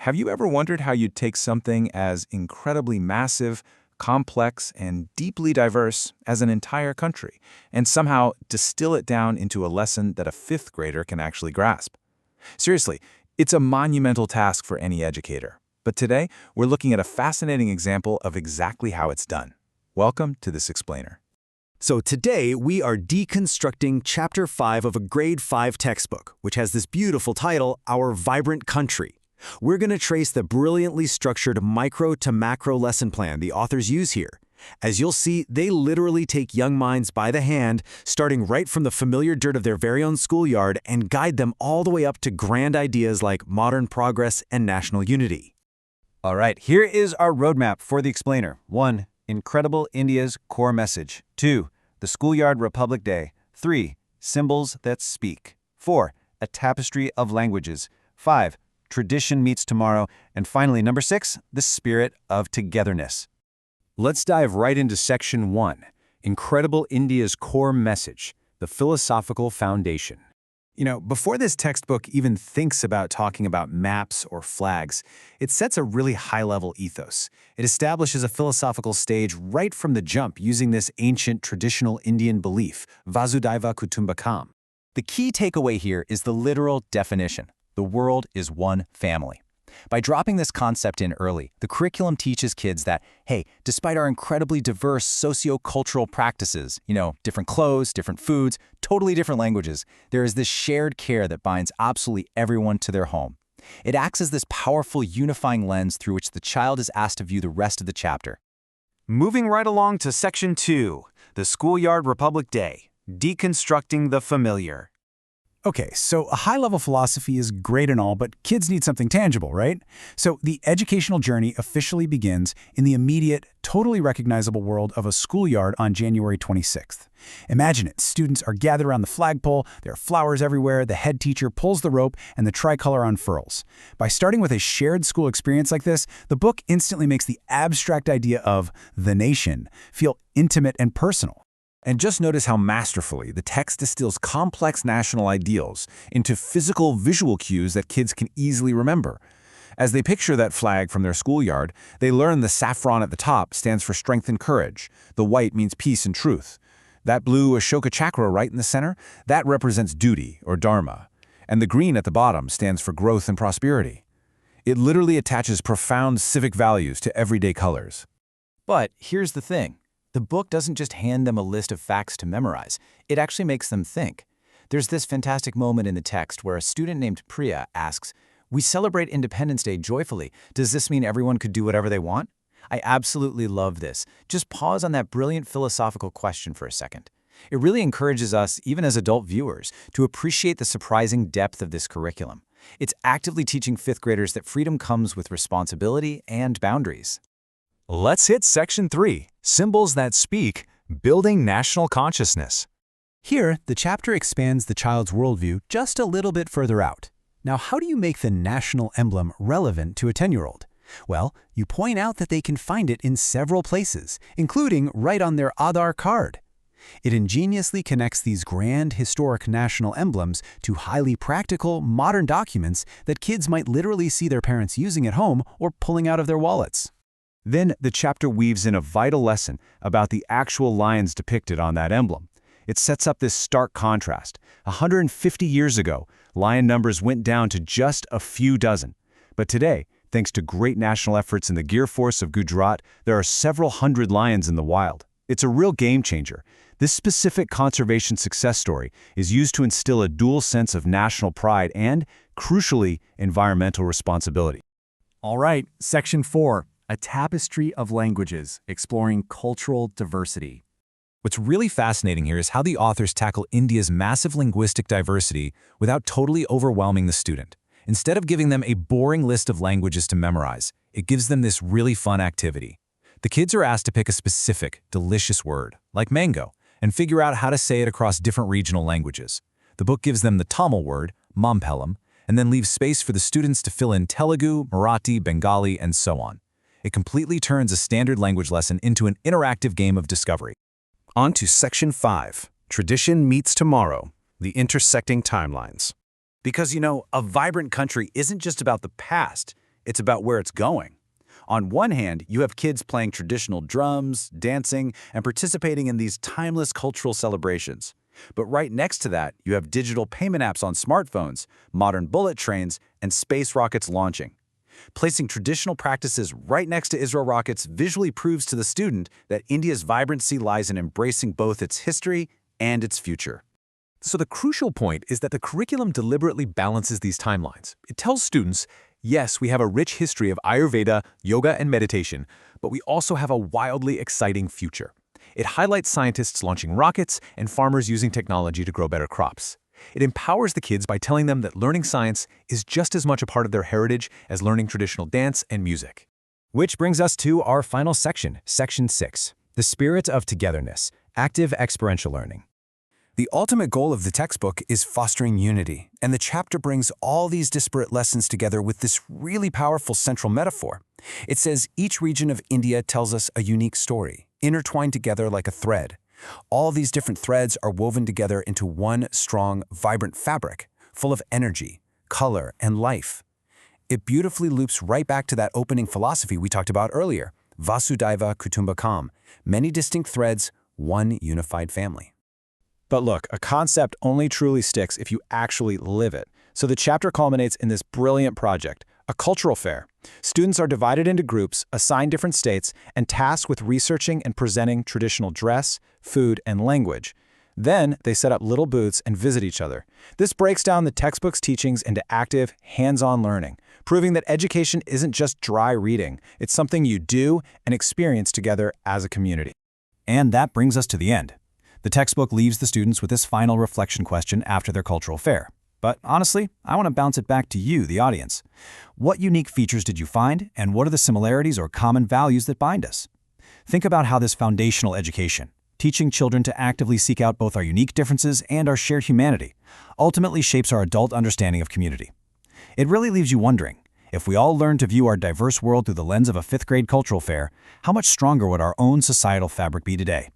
Have you ever wondered how you'd take something as incredibly massive, complex, and deeply diverse as an entire country, and somehow distill it down into a lesson that a fifth grader can actually grasp? Seriously, it's a monumental task for any educator. But today, we're looking at a fascinating example of exactly how it's done. Welcome to This Explainer. So today, we are deconstructing Chapter 5 of a Grade 5 textbook, which has this beautiful title, Our Vibrant Country. We're going to trace the brilliantly structured micro to macro lesson plan the authors use here. As you'll see, they literally take young minds by the hand, starting right from the familiar dirt of their very own schoolyard, and guide them all the way up to grand ideas like modern progress and national unity. All right, here is our roadmap for the explainer. 1. Incredible India's core message. 2. The Schoolyard Republic Day. 3. Symbols that speak. 4. A tapestry of languages. 5. Tradition meets tomorrow. And finally, number 6, the spirit of togetherness. Let's dive right into Section 1, Incredible India's Core Message, the Philosophical Foundation. Before this textbook even thinks about talking about maps or flags, it sets a really high-level ethos. It establishes a philosophical stage right from the jump using this ancient traditional Indian belief, Vasudhaiva Kutumbakam. The key takeaway here is the literal definition. The world is one family. By dropping this concept in early, the curriculum teaches kids that, hey, despite our incredibly diverse socio-cultural practices, different clothes, different foods, totally different languages, there is this shared care that binds absolutely everyone to their home. It acts as this powerful unifying lens through which the child is asked to view the rest of the chapter. Moving right along to Section 2, the Schoolyard Republic Day, Deconstructing the Familiar. Okay, so a high-level philosophy is great and all, but kids need something tangible, right? So the educational journey officially begins in the immediate, totally recognizable world of a schoolyard on January 26th. Imagine it. Students are gathered around the flagpole, there are flowers everywhere, the head teacher pulls the rope, and the tricolor unfurls. By starting with a shared school experience like this, the book instantly makes the abstract idea of the nation feel intimate and personal. And just notice how masterfully the text distills complex national ideals into physical visual cues that kids can easily remember. As they picture that flag from their schoolyard, they learn the saffron at the top stands for strength and courage. The white means peace and truth. That blue Ashoka chakra right in the center, that represents duty or dharma. And the green at the bottom stands for growth and prosperity. It literally attaches profound civic values to everyday colors. But here's the thing. The book doesn't just hand them a list of facts to memorize. It actually makes them think. There's this fantastic moment in the text where a student named Priya asks, "We celebrate Independence Day joyfully. Does this mean everyone could do whatever they want?" I absolutely love this. Just pause on that brilliant philosophical question for a second. It really encourages us, even as adult viewers, to appreciate the surprising depth of this curriculum. It's actively teaching fifth graders that freedom comes with responsibility and boundaries. Let's hit Section 3, Symbols that Speak, Building National Consciousness. Here, the chapter expands the child's worldview just a little bit further out. Now, how do you make the national emblem relevant to a 10-year-old? Well, you point out that they can find it in several places, including right on their Aadhaar card. It ingeniously connects these grand historic national emblems to highly practical, modern documents that kids might literally see their parents using at home or pulling out of their wallets. Then the chapter weaves in a vital lesson about the actual lions depicted on that emblem. It sets up this stark contrast. 150 years ago, lion numbers went down to just a few dozen. But today, thanks to great national efforts in the Gir Force of Gujarat, there are several hundred lions in the wild. It's a real game changer. This specific conservation success story is used to instill a dual sense of national pride and, crucially, environmental responsibility. All right, Section 4. A Tapestry of Languages, Exploring Cultural Diversity. What's really fascinating here is how the authors tackle India's massive linguistic diversity without totally overwhelming the student. Instead of giving them a boring list of languages to memorize, it gives them this really fun activity. The kids are asked to pick a specific, delicious word, like mango, and figure out how to say it across different regional languages. The book gives them the Tamil word, mampelam, and then leaves space for the students to fill in Telugu, Marathi, Bengali, and so on. It completely turns a standard language lesson into an interactive game of discovery. On to Section 5, Tradition Meets Tomorrow, the Intersecting Timelines. Because, a vibrant country isn't just about the past, It's about where it's going. On one hand, you have kids playing traditional drums, dancing, and participating in these timeless cultural celebrations. But right next to that, you have digital payment apps on smartphones, modern bullet trains, and space rockets launching. Placing traditional practices right next to Israel rockets visually proves to the student that India's vibrancy lies in embracing both its history and its future. So the crucial point is that the curriculum deliberately balances these timelines. It tells students, yes, we have a rich history of Ayurveda, yoga, and meditation, but we also have a wildly exciting future. It highlights scientists launching rockets and farmers using technology to grow better crops. It empowers the kids by telling them that learning science is just as much a part of their heritage as learning traditional dance and music. Which brings us to our final section, Section 6, The Spirit of Togetherness, Active Experiential Learning. The ultimate goal of the textbook is fostering unity, and the chapter brings all these disparate lessons together with this really powerful central metaphor. It says each region of India tells us a unique story, intertwined together like a thread. All these different threads are woven together into one strong, vibrant fabric, full of energy, color, and life. It beautifully loops right back to that opening philosophy we talked about earlier, Vasudhaiva Kutumbakam, many distinct threads, one unified family. But look, a concept only truly sticks if you actually live it. So the chapter culminates in this brilliant project, a cultural fair. Students are divided into groups, assigned different states, and tasked with researching and presenting traditional dress, food, and language. Then they set up little booths and visit each other. This breaks down the textbook's teachings into active, hands-on learning, proving that education isn't just dry reading. It's something you do and experience together as a community. And that brings us to the end. The textbook leaves the students with this final reflection question after their cultural fair. But honestly, I want to bounce it back to you, the audience. What unique features did you find, and what are the similarities or common values that bind us? Think about how this foundational education, teaching children to actively seek out both our unique differences and our shared humanity, ultimately shapes our adult understanding of community. It really leaves you wondering, if we all learned to view our diverse world through the lens of a fifth-grade cultural fair, how much stronger would our own societal fabric be today?